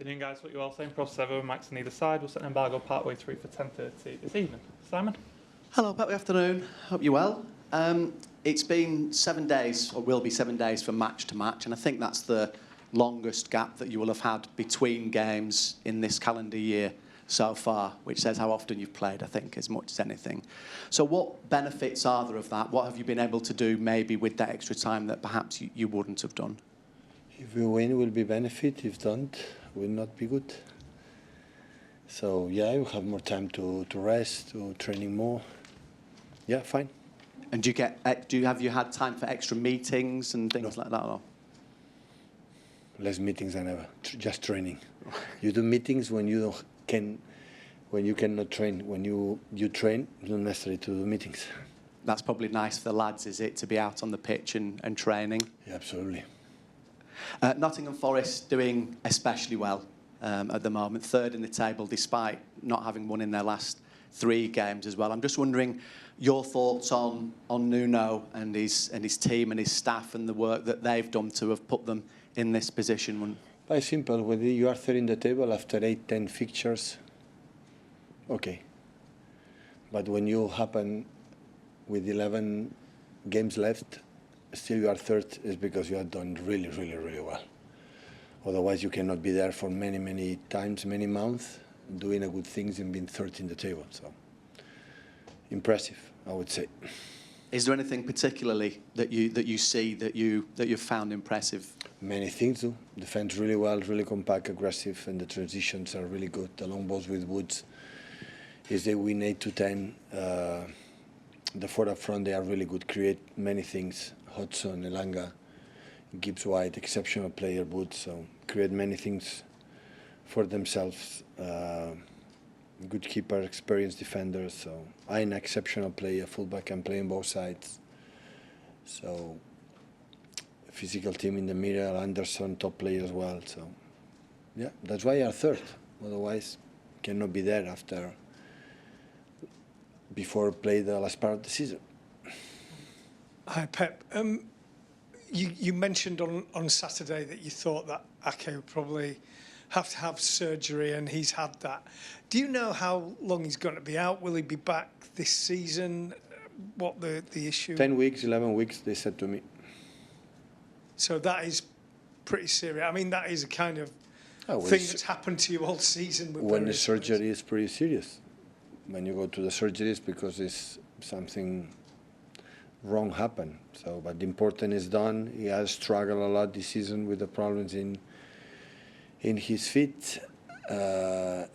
Afternoon, guys. What you all saying? Pro 7, Max on either side. We'll set an embargo partway through for 10:30 this evening. Simon? Hello, Pep. Good afternoon. Hope you're well. It's been 7 days, or will be 7 days, from match to match, and I think that's the longest gap that you will have had between games in this calendar year so far, which says how often you've played, I think, as much as anything. So what benefits are there of that? What have you been able to do maybe with that extra time that perhaps you wouldn't have done? If we win, will be benefit. If don't, will not be good. So yeah, you have more time to rest, to training more. Yeah, fine. And have you had time for extra meetings and things like that? Or? Less meetings than ever. Just training. You do meetings when you when you cannot train. When you train, you don't necessarily to do meetings. That's probably nice for the lads, is it, to be out on the pitch and training? Yeah, absolutely. Nottingham Forest doing especially well at the moment, third in the table despite not having won in their last 3 games as well. I'm just wondering your thoughts on Nuno and his team and his staff and the work that they've done to have put them in this position. Very simple. When you are third in the table after 8-10 fixtures, okay. But when you happen with 11 games left, still you are third, is because you have done really, really, really well. Otherwise, you cannot be there for many, many times, many months, doing a good things and being third in the table. So, impressive, I would say. Is there anything particularly that you see that you've found impressive? Many things do. Defend really well, really compact, aggressive, and the transitions are really good. The long balls with Woods, is they win 8-10. The four up front, they are really good. Create many things. Hodgson, Elanga, Gibbs White, exceptional player, Woods. So create many things for themselves. Good keeper, experienced defenders. So I'm an exceptional player, fullback, can play on both sides. So physical team in the middle, Anderson, top player as well. So yeah, that's why you are third. Otherwise, cannot be there before play the last part of the season. Hi, Pep. You mentioned on Saturday that you thought that Ake would probably have to have surgery, and he's had that. Do you know how long he's going to be out? Will he be back this season? What the issue? 10 weeks, 11 weeks, they said to me. So that is pretty serious. I mean, that is a kind of thing that's happened to you all season. When the surgery is pretty serious. When you go to the surgery, it's because it's something wrong happened. So, but the important is done. He has struggled a lot this season with the problems in his feet, yeah,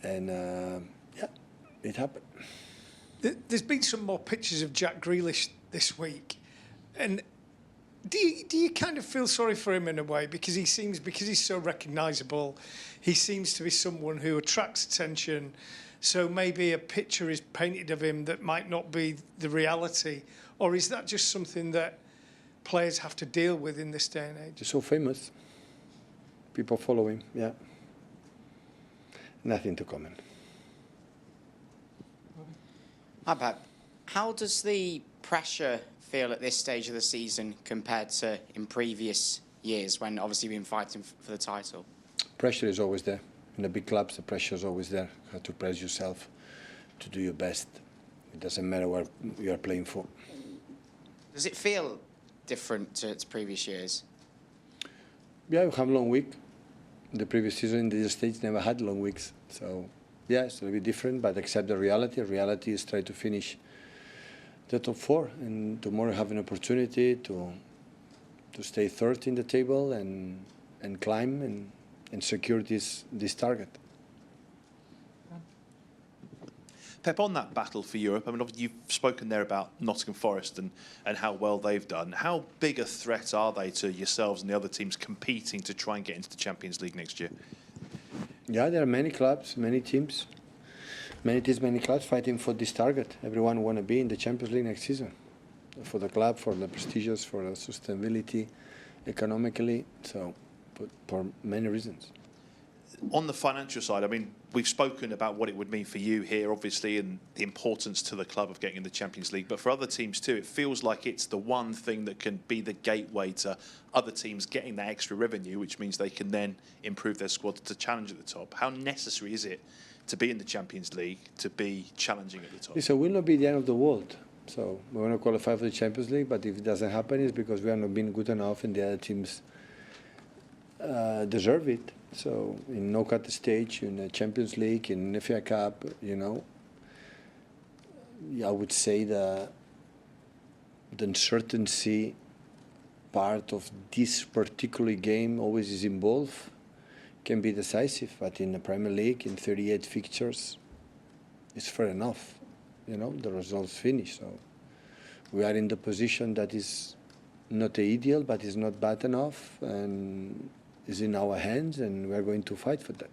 it happened. There's been some more pictures of Jack Grealish this week, and do you kind of feel sorry for him in a way, because he's so recognisable, he seems to be someone who attracts attention. So maybe a picture is painted of him that might not be the reality, or is that just something that players have to deal with in this day and age? He's so famous. People follow him, yeah. Nothing to comment. Hi, Pep. How does the pressure feel at this stage of the season compared to in previous years when obviously you've been fighting for the title? Pressure is always there. In the big clubs, the pressure is always there. You have to press yourself to do your best. It doesn't matter what you are playing for. Does it feel different to its previous years? Yeah, we have a long week. The previous season in the States never had long weeks. So, yeah, it's a little bit different, but accept the reality. The reality is try to finish the top 4, and tomorrow have an opportunity to stay third in the table and climb and secure this target. Pep, on that battle for Europe, I mean, obviously you've spoken there about Nottingham Forest and how well they've done. How big a threat are they to yourselves and the other teams competing to try and get into the Champions League next year? Yeah, there are many clubs, many teams, many clubs fighting for this target. Everyone want to be in the Champions League next season. For the club, for the prestigious, for the sustainability, economically, so for many reasons. on the financial side, I mean, we've spoken about what it would mean for you here, obviously, and the importance to the club of getting in the Champions League. But for other teams too, it feels like it's the one thing that can be the gateway to other teams getting that extra revenue, which means they can then improve their squad to challenge at the top. How necessary is it to be in the Champions League, to be challenging at the top? So it will not be the end of the world. So we want to qualify for the Champions League, but if it doesn't happen, it's because we have not been good enough and the other teams deserve it. So in knockout stage, in the Champions League, in the FA Cup, you know, I would say the uncertainty part of this particular game always is involved, can be decisive, but in the Premier League, in 38 fixtures, it's fair enough. You know, the results finish. So we are in the position that is not ideal, but is not bad enough, and is in our hands, and we are going to fight for that.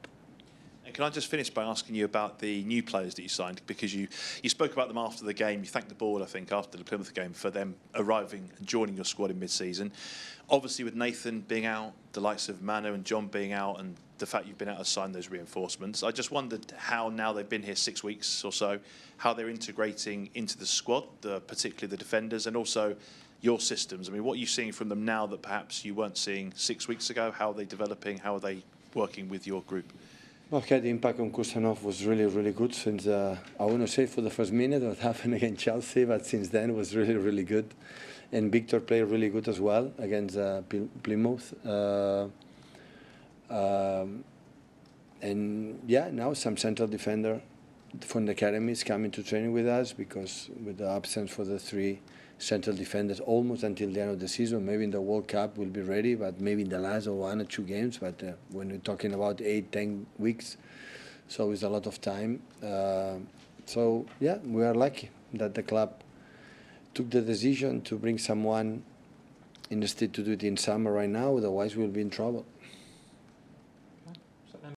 And can I just finish by asking you about the new players that you signed? Because you spoke about them after the game. You thanked the board, I think, after the Plymouth game for them arriving and joining your squad in mid-season. Obviously, with Nathan being out, the likes of Manu and John being out, and the fact you've been able to sign those reinforcements, I just wondered how, now they've been here 6 weeks or so, how they're integrating into the squad, particularly the defenders, and also your systems. I mean, what are you seeing from them now that perhaps you weren't seeing 6 weeks ago? How are they developing? How are they working with your group? Okay, the impact on Kusanov was really, really good since, I want to say for the first minute what happened against Chelsea, but since then it was really, really good. And Victor played really good as well against Plymouth. And yeah, now some central defender from the academy is coming to training with us, because with the absence for the three central defenders almost until the end of the season, maybe in the World Cup we'll be ready, but maybe in the last 1 or 2 games. But when we're talking about 8-10 weeks, so it's a lot of time. So yeah, we are lucky that the club took the decision to bring someone instead to do it in summer right now, otherwise we'll be in trouble.